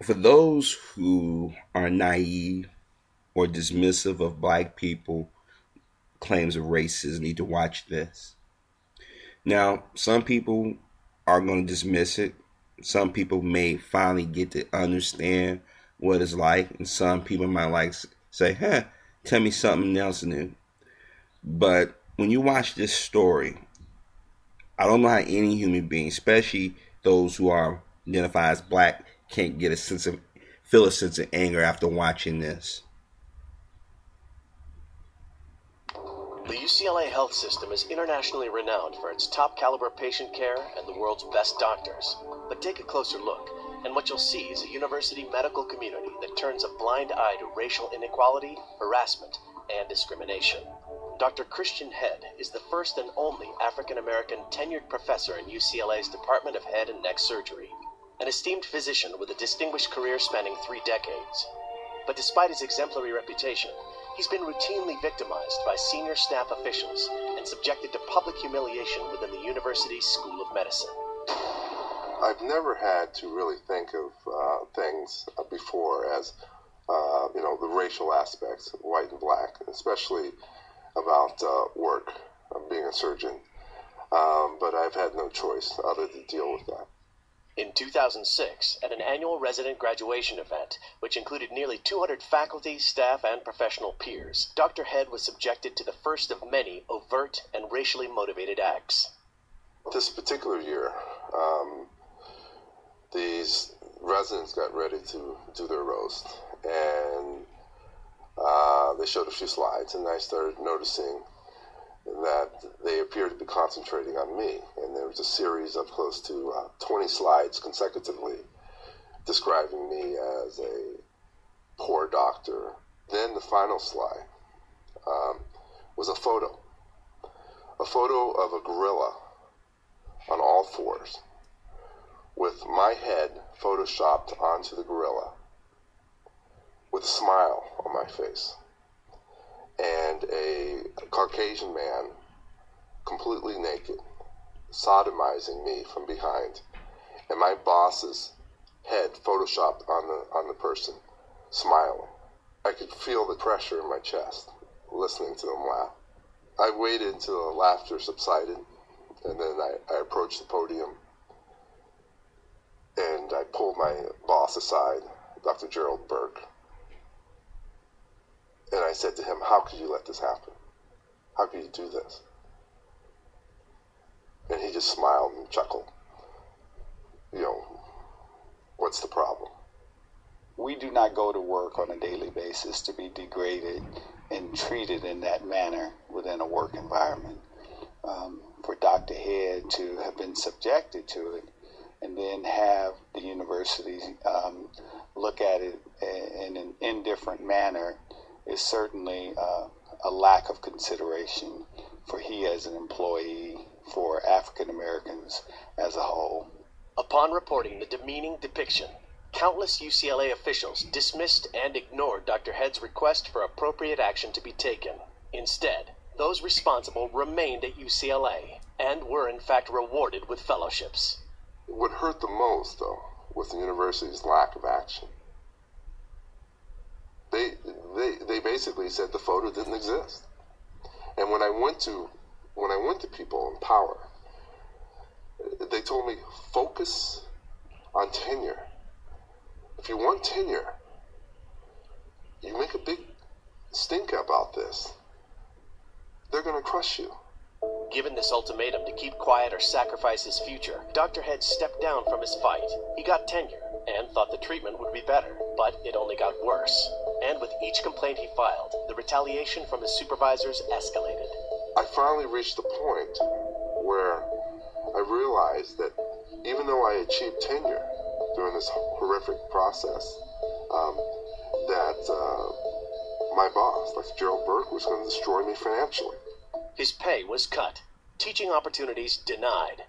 For those who are naive or dismissive of black people, claims of racism need to watch this. Now, some people are going to dismiss it. Some people may finally get to understand what it's like, and some people might like say, "Huh, tell me something else new." But when you watch this story, I don't know how any human being, especially those who are identified as black, can't get a sense of feel a sense of anger after watching this. The UCLA health system is internationally renowned for its top caliber patient care and the world's best doctors. But take a closer look, and what you'll see is a university medical community that turns a blind eye to racial inequality, harassment, and discrimination. Dr. Christian Head is the first and only African-American tenured professor in UCLA's Department of Head and Neck Surgery, an esteemed physician with a distinguished career spanning 3 decades. But despite his exemplary reputation, he's been routinely victimized by senior staff officials and subjected to public humiliation within the university's School of Medicine. I've never had to really think of things before as, the racial aspects, white and black, especially about work, being a surgeon. But I've had no choice other to deal with that. In 2006, at an annual resident graduation event, which included nearly 200 faculty, staff, and professional peers, Dr. Head was subjected to the first of many overt and racially motivated acts. This particular year, these residents got ready to do their roast, and they showed a few slides, and I started noticing that they appeared to be concentrating on me, and there was a series of close to 20 slides consecutively describing me as a poor doctor. Then the final slide was a photo of a gorilla on all fours with my head photoshopped onto the gorilla with a smile on my face, and a Caucasian man completely naked sodomizing me from behind, and my boss's head photoshopped on the person smiling. I could feel the pressure in my chest listening to them laugh. I waited until the laughter subsided, and then I approached the podium, and I pulled my boss aside, Dr. Gerald Burke, and I said to him, "How could you let this happen? How could you do this?" And he just smiled and chuckled. What's the problem? We do not go to work on a daily basis to be degraded and treated in that manner within a work environment. For Dr. Head to have been subjected to it and then have the university look at it in an indifferent manner is certainly a lack of consideration for he as an employee, for African Americans as a whole. Upon reporting the demeaning depiction, countless UCLA officials dismissed and ignored Dr. Head's request for appropriate action to be taken. Instead, those responsible remained at UCLA and were in fact rewarded with fellowships. What hurt the most, though, was the university's lack of action. They basically said the photo didn't exist. And when I went to people in power, they told me, focus on tenure. If you want tenure, you make a big stink about this, they're going to crush you. Given this ultimatum to keep quiet or sacrifice his future, Dr. Head stepped down from his fight. He got tenure and thought the treatment would be better, but it only got worse. And with each complaint he filed, the retaliation from his supervisors escalated. I finally reached the point where I realized that even though I achieved tenure during this horrific process, that my boss, Dr. Gerald Burke, was going to destroy me financially. His pay was cut, teaching opportunities denied,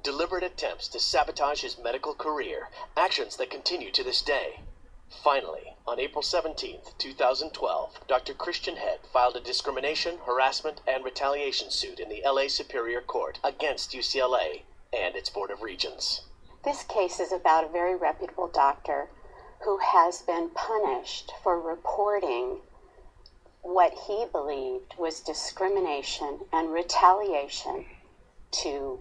deliberate attempts to sabotage his medical career, actions that continue to this day. Finally, on April 17, 2012, Dr. Christian Head filed a discrimination, harassment, and retaliation suit in the LA Superior Court against UCLA and its Board of Regents. This case is about a very reputable doctor who has been punished for reporting what he believed was discrimination and retaliation to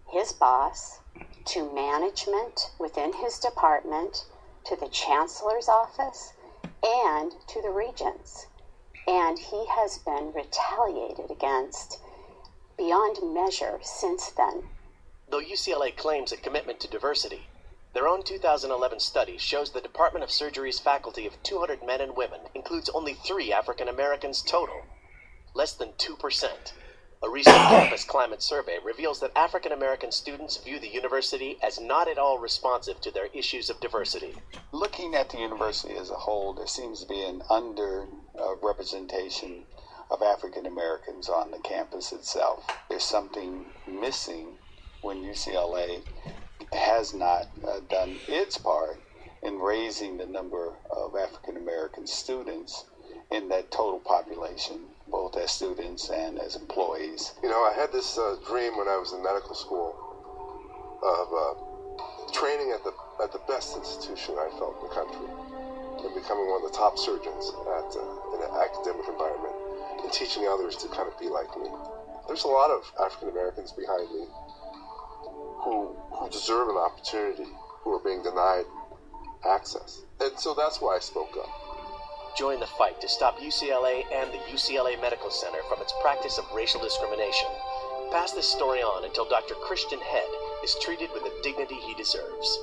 his boss, to management within his department, to the chancellor's office, and to the regents. And he has been retaliated against beyond measure since then. Though UCLA claims a commitment to diversity, their own 2011 study shows the Department of Surgery's faculty of 200 men and women includes only 3 African Americans total, less than 2%. A recent campus climate survey reveals that African American students view the university as not at all responsive to their issues of diversity. Looking at the university as a whole, there seems to be an under-representation of African Americans on the campus itself. There's something missing when UCLA has not done its part in raising the number of African American students in that total population, both as students and as employees. You know, I had this dream when I was in medical school of training at the best institution I felt in the country and becoming one of the top surgeons in an academic environment and teaching others to kind of be like me. There's a lot of African Americans behind me who deserve an opportunity, who are being denied access. And so that's why I spoke up. Join the fight to stop UCLA and the UCLA Medical Center from its practice of racial discrimination. Pass this story on until Dr. Christian Head is treated with the dignity he deserves.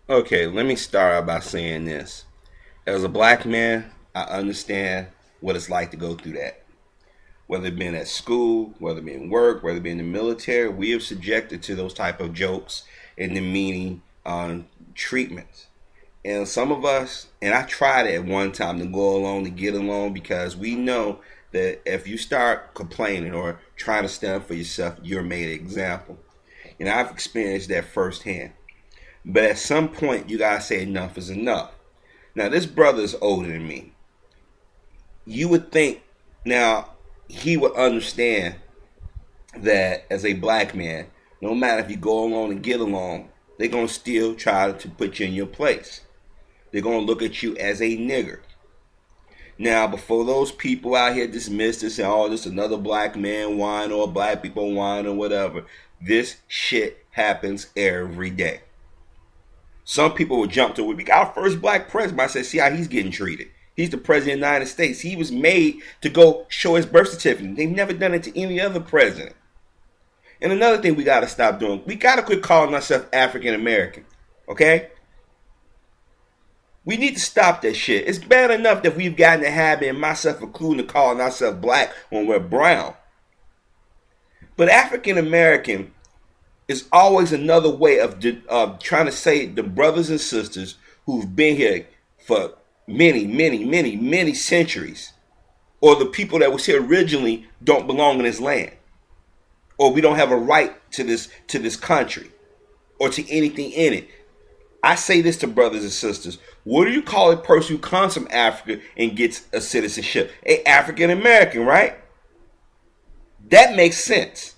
Okay, let me start out by saying this. As a black man, I understand what it's like to go through that. Whether it been at school, whether it be in work, whether it be in the military, we have subjected to those type of jokes and demeaning treatments. And some of us, and I tried at one time to go along, to get along, because we know that if you start complaining or trying to stand for yourself, you're made an example. And I've experienced that firsthand. But at some point, you gotta say enough is enough. Now, this brother is older than me. You would think now he would understand that as a black man, no matter if you go along and get along, they're gonna still try to put you in your place. They're going to look at you as a nigger. Now, before those people out here dismiss this and all this, another black man whine or black people whine or whatever, this shit happens every day. Some people will jump to it. We got our first black president. I said, see how he's getting treated. He's the president of the United States. He was made to go show his birth certificate. They've never done it to any other president. And another thing we got to stop doing, we got to quit calling ourselves African American. Okay? We need to stop that shit. It's bad enough that we've gotten the habit, and myself including, calling ourselves black when we're brown. But African American is always another way of trying to say the brothers and sisters who've been here for many centuries, or the people that was here originally don't belong in this land, or we don't have a right to this country, or to anything in it. I say this to brothers and sisters. What do you call a person who comes from Africa and gets a citizenship? A African American, right? That makes sense.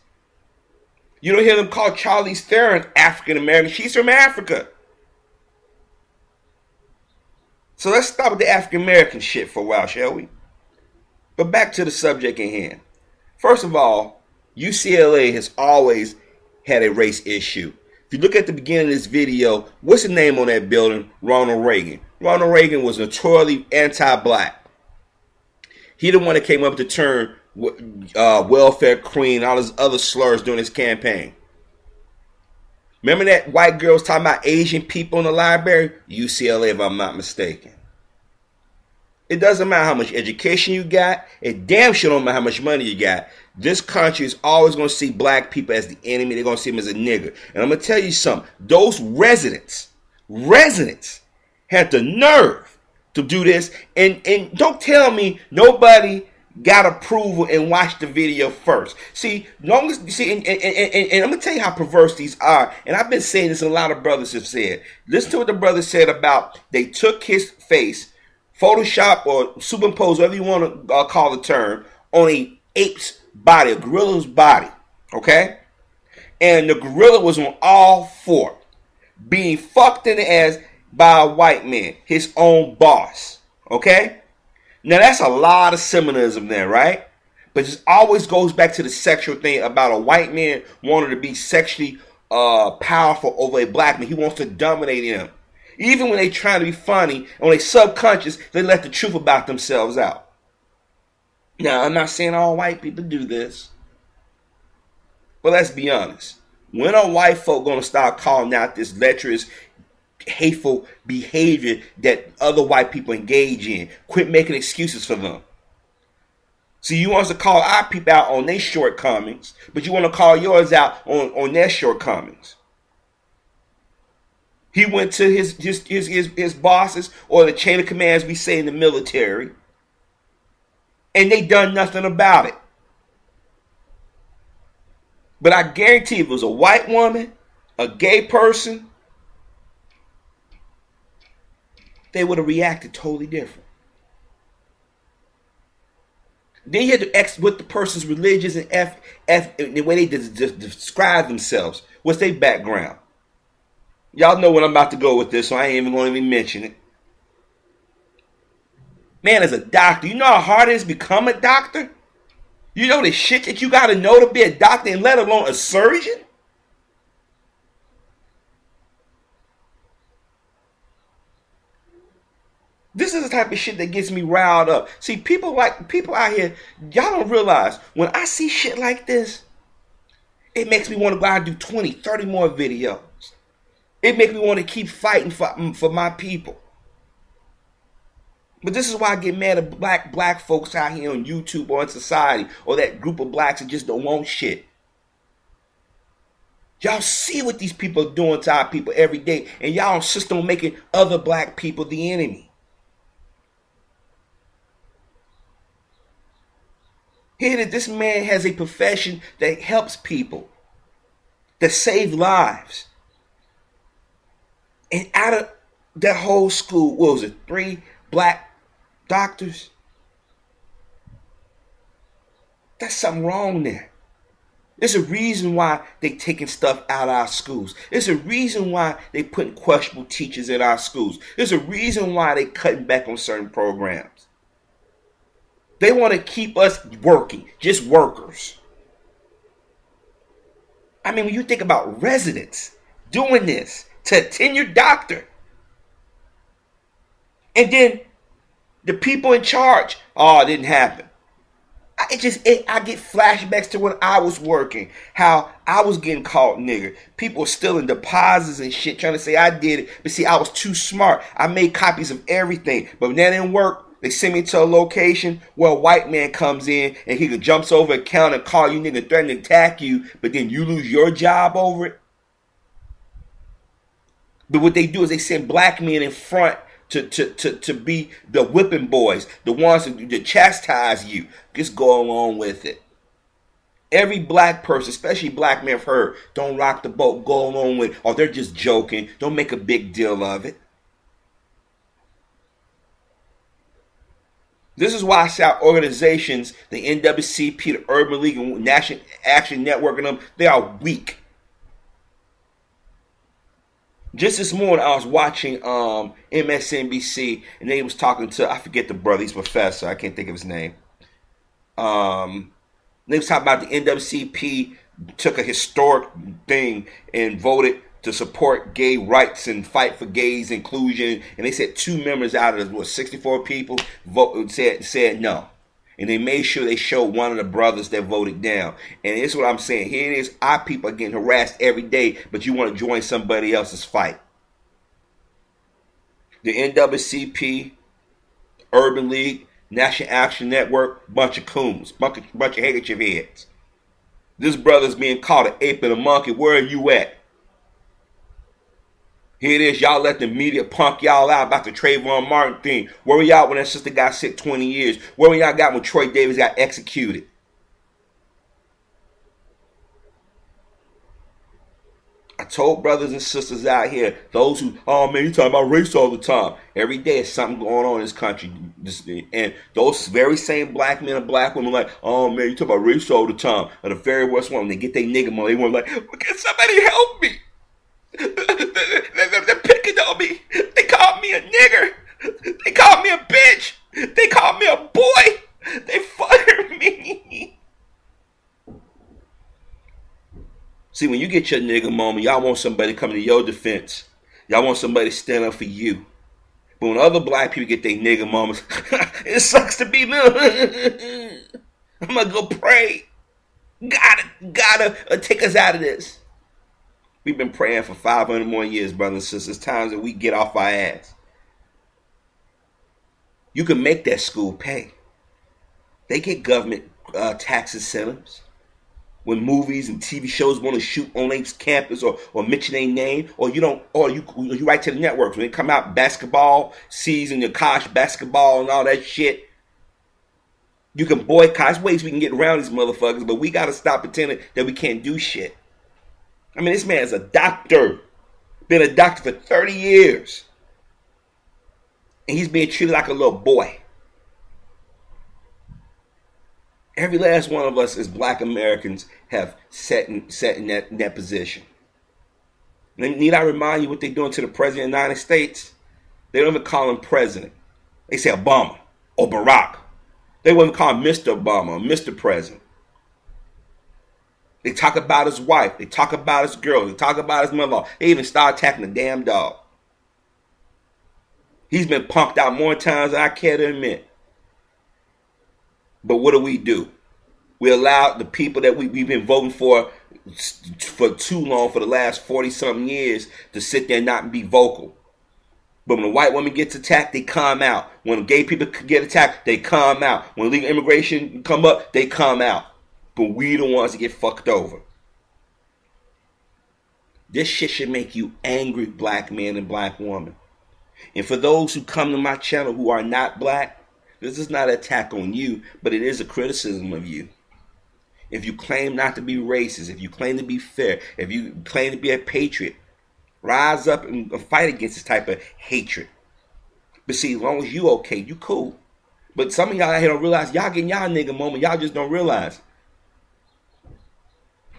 You don't hear them call Charlize Theron African American. She's from Africa. So let's stop with the African American shit for a while, shall we? But back to the subject at hand. First of all, UCLA has always had a race issue. If you look at the beginning of this video, what's the name on that building? Ronald Reagan. Ronald Reagan was notoriously anti-black. He the one that came up to turn welfare queen, all his other slurs during his campaign. Remember that white girl was talking about Asian people in the library? UCLA, if I'm not mistaken. It doesn't matter how much education you got. It damn sure don't matter how much money you got. This country is always going to see black people as the enemy. They're going to see them as a nigger. And I'm going to tell you something. Those residents had the nerve to do this. And don't tell me nobody got approval and watched the video first. See, and I'm going to tell you how perverse these are. And I've been saying this, and a lot of brothers have said. Listen to what the brother said about they took his face, Photoshop or superimpose, whatever you want to call the term, on a ape's body, a gorilla's body, okay? And the gorilla was on all four. being fucked in the ass by a white man, his own boss. Okay? Now that's a lot of symbolism there, right? But it always goes back to the sexual thing about a white man wanting to be sexually powerful over a black man. He wants to dominate him. Even when they trying to be funny, and when they subconscious, they let the truth about themselves out. Now, I'm not saying all white people do this. But let's be honest. When are white folk going to start calling out this lecherous, hateful behavior that other white people engage in? Quit making excuses for them. See, you want us to call our people out on their shortcomings, but you want to call yours out on their shortcomings. He went to his bosses, or the chain of commands we say in the military, and they done nothing about it. But I guarantee if it was a white woman, a gay person, they would have reacted totally different. Then you had to ask what the person's religious and the way they describe themselves. What's their background? Y'all know where I'm about to go with this, so I ain't even going to even mention it. Man, as a doctor, you know how hard it is to become a doctor? You know the shit that you got to know to be a doctor, and let alone a surgeon? This is the type of shit that gets me riled up. See, people out here, y'all don't realize, when I see shit like this, it makes me want to go out and do 20, 30 more videos. It makes me want to keep fighting for my people. But this is why I get mad at black folks out here on YouTube or in society, or that group of blacks that just don't want shit. Y'all see what these people are doing to our people every day, and y'all insist on making other black people the enemy. Here that this man has a profession that helps people, that save lives. And out of that whole school, what was it, 3 black doctors? That's something wrong there. There's a reason why they taking stuff out of our schools. There's a reason why they putting questionable teachers in our schools. There's a reason why they cutting back on certain programs. They want to keep us working, just workers. I mean, when you think about residents doing this to a tenured doctor, and then the people in charge, oh, it didn't happen. I get flashbacks to when I was working, how I was getting called nigger. People were stealing deposits and shit, trying to say I did it. But see, I was too smart. I made copies of everything. But when that didn't work, they send me to a location where a white man comes in and he jumps over a counter and call you nigga, threaten to attack you, but then you lose your job over it. But what they do is they send black men in front to be the whipping boys, the ones to chastise you. Just go along with it. Every black person, especially black men, have heard, don't rock the boat, go along with it, or they're just joking. Don't make a big deal of it. This is why I say our organizations, the NWCP, the Urban League, and National Action Network, and them, they are weak. Just this morning, I was watching MSNBC, and they was talking to, I forget the brother, he's a professor, I can't think of his name. They was talking about the NWCP took a historic thing and voted to support gay rights and fight for gays inclusion, and they said 2 members out of 64 people said no, and they made sure they showed one of the brothers that voted down. And this is what I'm saying. Here it is, our people are getting harassed every day, but you want to join somebody else's fight. The NWCP, Urban League, National Action Network, bunch of coons, bunch of handkerchief heads. This brother's being called an ape and a monkey. Where are you at? Here it is, y'all let the media punk y'all out about the Trayvon Martin thing. Where were y'all when that sister got sick 20 years? Where were y'all got when Troy Davis got executed? I told brothers and sisters out here, those who, oh man, you talking about race all the time. Every day there's something going on in this country. And those very same black men and black women like, oh man, you talk about race all the time. And the very worst one, when they get their nigga money, they want like, can somebody help me? They're picking on me. They called me a nigger. They called me a bitch. They called me a boy. They fired me. See, when you get your nigga moment, y'all want somebody coming to your defense. Y'all want somebody to stand up for you. But when other black people get their nigga moments, it sucks to be them. I'm gonna go pray. Gotta take us out of this. We've been praying for 500 more years, brothers and sisters. It's time that we get off our ass. You can make that school pay. They get government tax incentives. When movies and TV shows want to shoot on their campus or mention their name, or you write to the networks when they come out basketball season, your college basketball and all that shit. You can boycott. There's ways we can get around these motherfuckers, but we gotta stop pretending that we can't do shit. I mean, this man's a doctor, been a doctor for 30 years, and he's being treated like a little boy. Every last one of us as black Americans have sat in that position. Need I remind you what they're doing to the president of the United States? They don't even call him president. They say Obama or Barack. They wouldn't call him Mr. Obama or Mr. President. They talk about his wife. They talk about his girl. They talk about his mother-in-law. They even start attacking the damn dog. He's been punked out more times than I care to admit. But what do? We allow the people that we've been voting for too long, for the last 40-something years, to sit there and not be vocal. But when a white woman gets attacked, they calm out. When gay people get attacked, they calm out. When illegal immigration come up, they calm out. But we the ones that get fucked over. This shit should make you angry, black man and black woman. And for those who come to my channel who are not black, this is not an attack on you, but it is a criticism of you. If you claim not to be racist, if you claim to be fair, if you claim to be a patriot, rise up and fight against this type of hatred. But see, as long as you okay, you cool. But some of y'all out here don't realize y'all getting y'all nigga moment. Y'all just don't realize.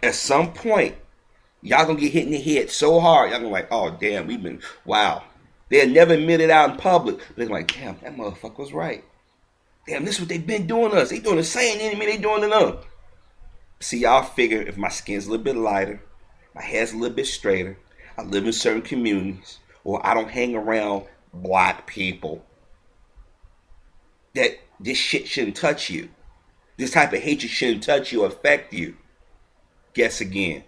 At some point, y'all gonna get hit in the head so hard, y'all gonna like, oh damn, wow. They'll never admit it out in public. They're like, damn, that motherfucker was right. Damn, this is what they've been doing to us. They doing the same enemy they doing to them. See, y'all figure if my skin's a little bit lighter, my hair's a little bit straighter, I live in certain communities, or I don't hang around black people, that this shit shouldn't touch you. This type of hatred shouldn't touch you or affect you. Guess again.